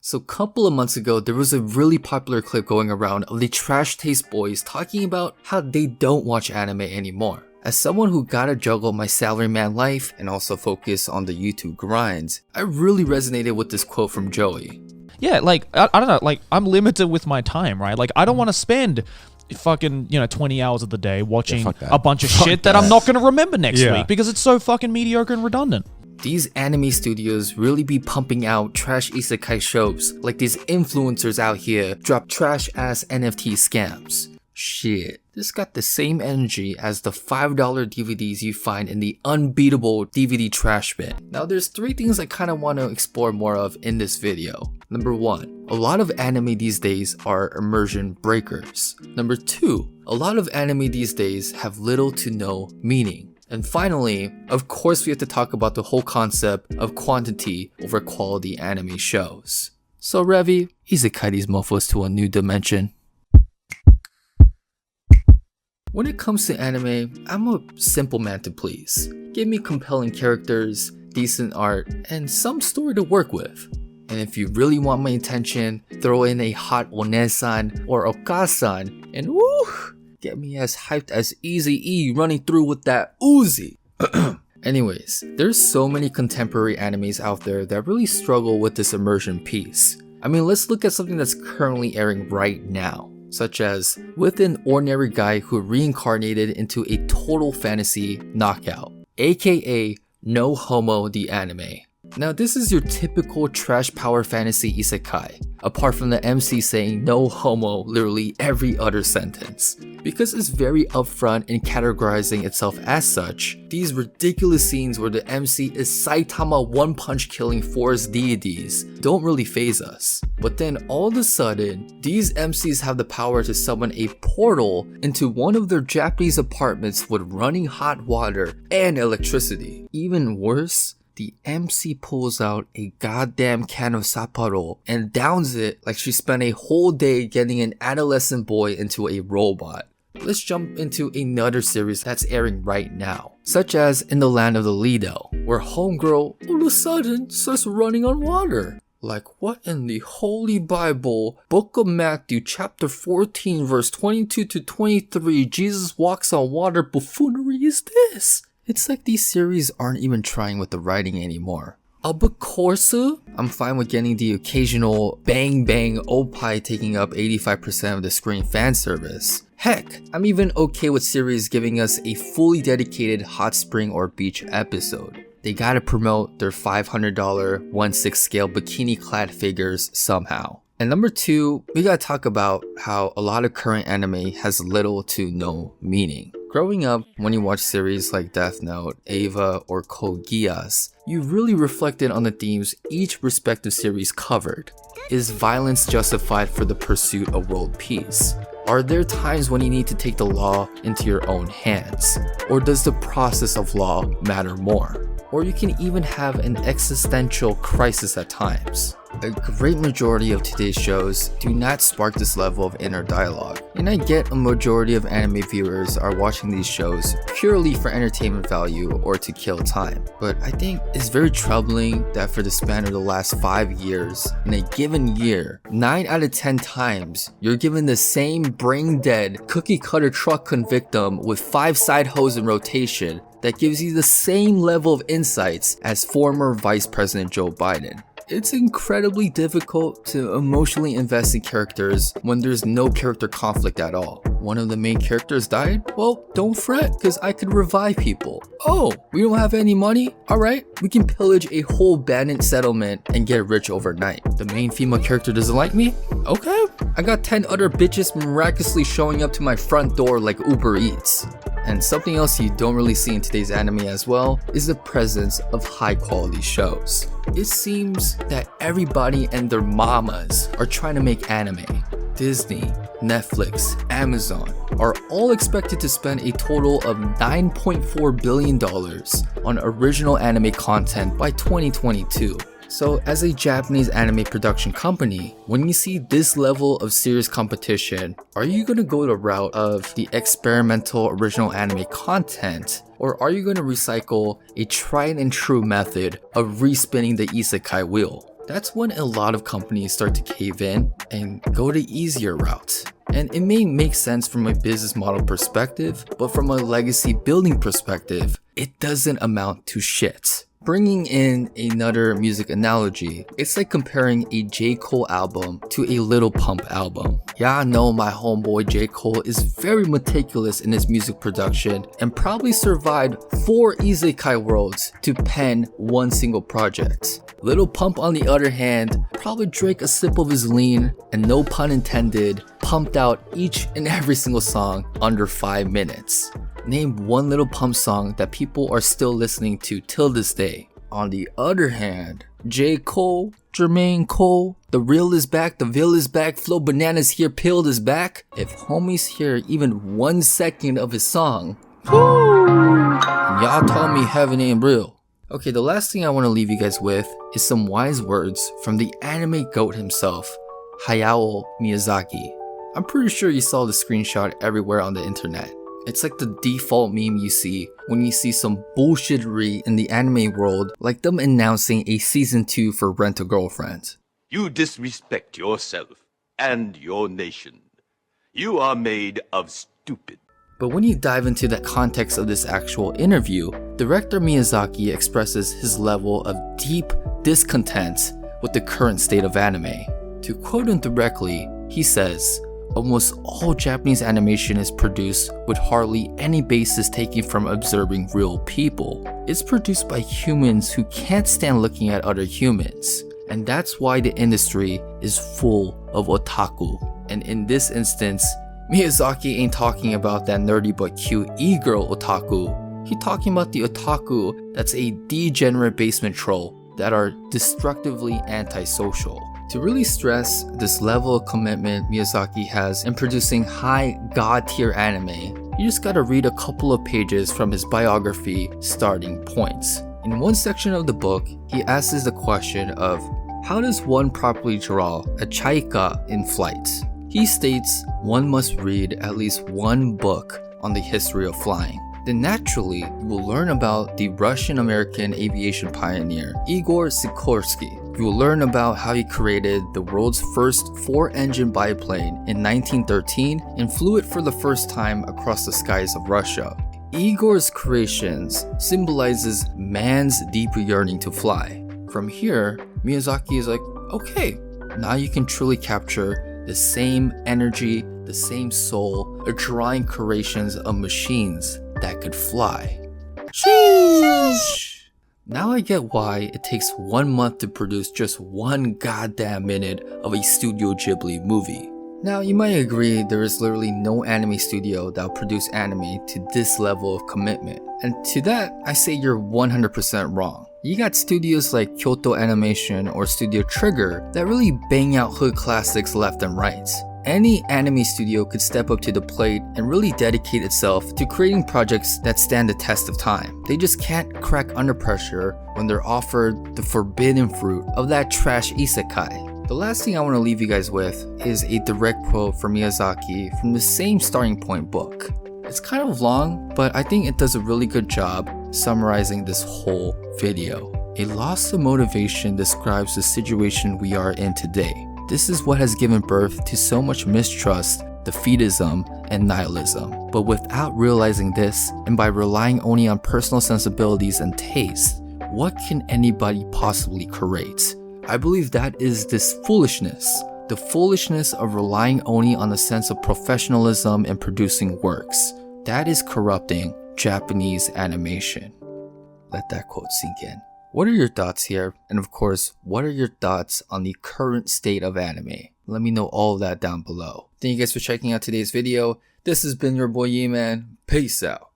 So a couple of months ago, there was a really popular clip going around of the Trash Taste Boys talking about how they don't watch anime anymore. As someone who gotta juggle my salaryman life and also focus on the YouTube grinds, I really resonated with this quote from Joey. Yeah, like, I don't know, like, I'm limited with my time, right? Like, I don't want to spend fucking, 20 hours of the day watching a bunch of shit that I'm not going to remember next week because it's so fucking mediocre and redundant. These anime studios really be pumping out trash isekai shows like these influencers out here drop trash ass NFT scams. Shit, this got the same energy as the $5 DVDs you find in the unbeatable DVD trash bin. Now there's 3 things I kinda want to explore more of in this video. Number 1, a lot of anime these days are immersion breakers. Number 2, a lot of anime these days have little to no meaning. And finally, of course we have to talk about the whole concept of quantity over quality anime shows. So Revi, isekai these mofos to a new dimension. When it comes to anime, I'm a simple man to please. Give me compelling characters, decent art, and some story to work with. And if you really want my attention, throw in a hot onesan or okasan, and woo! Get me as hyped as Eazy-E running through with that Uzi. Anyways, there's so many contemporary animes out there that really struggle with this immersion piece. I mean, let's look at something that's currently airing right now, such as With an Ordinary Guy Who Reincarnated into a Total Fantasy Knockout, aka No Homo the Anime. Now this is your typical trash power fantasy isekai, apart from the MC saying no homo literally every other sentence. Because it's very upfront in categorizing itself as such, these ridiculous scenes where the MC is Saitama one-punch killing forest deities don't really faze us. But then all of a sudden, these MCs have the power to summon a portal into one of their Japanese apartments with running hot water and electricity. Even worse, the MC pulls out a goddamn can of Sapporo and downs it like she spent a whole day getting an adolescent boy into a robot. Let's jump into another series that's airing right now, such as In the Land of the Lido, where homegirl all of a sudden starts running on water. Like, what in the Holy Bible, Book of Matthew chapter 14 verse 22 to 23, Jesus walks on water buffoonery is this? It's like these series aren't even trying with the writing anymore. Of course, I'm fine with getting the occasional bang bang opie taking up 85% of the screen fan service. Heck, I'm even okay with series giving us a fully dedicated hot spring or beach episode. They gotta promote their $500 1/6 scale bikini clad figures somehow. And number 2, we gotta talk about how a lot of current anime has little to no meaning. Growing up, when you watch series like Death Note, Eva, or Code Geass, you really reflected on the themes each respective series covered. Is violence justified for the pursuit of world peace? Are there times when you need to take the law into your own hands? Or does the process of law matter more? Or you can even have an existential crisis at times. A great majority of today's shows do not spark this level of inner dialogue, and I get a majority of anime viewers are watching these shows purely for entertainment value or to kill time. But I think it's very troubling that for the span of the last 5 years, in a given year, 9 out of 10 times, you're given the same brain-dead, cookie-cutter truck victim with 5 side hoes in rotation that gives you the same level of insights as former Vice President Joe Biden. It's incredibly difficult to emotionally invest in characters when there's no character conflict at all. One of the main characters died? Well, don't fret, cause I could revive people. Oh, we don't have any money? Alright, we can pillage a whole abandoned settlement and get rich overnight. The main female character doesn't like me? Okay, I got 10 other bitches miraculously showing up to my front door like Uber Eats. And something else you don't really see in today's anime as well is the presence of high quality shows. It seems that everybody and their mamas are trying to make anime. Disney, Netflix, Amazon are all expected to spend a total of $9.4 billion on original anime content by 2022. So as a Japanese anime production company, when you see this level of serious competition, are you going to go the route of the experimental original anime content, or are you going to recycle a tried and true method of respinning the isekai wheel? That's when a lot of companies start to cave in and go the easier route. And it may make sense from a business model perspective, but from a legacy building perspective, it doesn't amount to shit. Bringing in another music analogy, it's like comparing a J. Cole album to a Lil Pump album. Yeah, I know my homeboy J. Cole is very meticulous in his music production and probably survived 4 Isekai worlds to pen one single project. Lil Pump, on the other hand, probably drank a sip of his lean and, no pun intended, pumped out each and every single song under 5 minutes. Name one Lil Pump song that people are still listening to till this day. On the other hand, J. Cole, Jermaine Cole, the real is back, the Ville is back, Flow Bananas here, Pilled is back. If homies hear even 1 second of his song, y'all tell me heaven ain't real. Okay, the last thing I want to leave you guys with is some wise words from the anime goat himself, Hayao Miyazaki. I'm pretty sure you saw the screenshot everywhere on the internet. It's like the default meme you see when you see some bullshittery in the anime world, like them announcing a season 2 for Rent a Girlfriend. You disrespect yourself and your nation. You are made of stupid. But when you dive into the context of this actual interview, director Miyazaki expresses his level of deep discontent with the current state of anime. To quote him directly, he says, "Almost all Japanese animation is produced with hardly any basis taken from observing real people. It's produced by humans who can't stand looking at other humans. And that's why the industry is full of otaku." And in this instance, Miyazaki ain't talking about that nerdy but cute e-girl otaku. He's talking about the otaku that's a degenerate basement troll that are destructively antisocial. To really stress this level of commitment Miyazaki has in producing high god tier anime, you just gotta read a couple of pages from his biography, Starting Points. In one section of the book, he asks the question of, how does one properly draw a chaika in flight? He states one must read at least one book on the history of flying. Then naturally, you will learn about the Russian-American aviation pioneer Igor Sikorsky. You will learn about how he created the world's first 4-engine biplane in 1913 and flew it for the first time across the skies of Russia. Igor's creations symbolizes man's deeper yearning to fly. From here, Miyazaki is like, okay, now you can truly capture the same energy, the same soul, of drawing creations of machines that could fly. Sheesh! Now I get why it takes 1 month to produce just 1 goddamn minute of a Studio Ghibli movie. Now you might agree there is literally no anime studio that will produce anime to this level of commitment. And to that, I say you're 100% wrong. You got studios like Kyoto Animation or Studio Trigger that really bang out hood classics left and right. Any anime studio could step up to the plate and really dedicate itself to creating projects that stand the test of time. They just can't crack under pressure when they're offered the forbidden fruit of that trash isekai. The last thing I want to leave you guys with is a direct quote from Miyazaki from the same Starting Point book. It's kind of long, but I think it does a really good job summarizing this whole video. A loss of motivation describes the situation we are in today. This is what has given birth to so much mistrust, defeatism, and nihilism. But without realizing this, and by relying only on personal sensibilities and taste, what can anybody possibly create? I believe that is this foolishness. The foolishness of relying only on a sense of professionalism in producing works. That is corrupting Japanese animation. Let that quote sink in. What are your thoughts here? And of course, what are your thoughts on the current state of anime? Let me know all of that down below. Thank you guys for checking out today's video. This has been your boy Ye-Man. Peace out.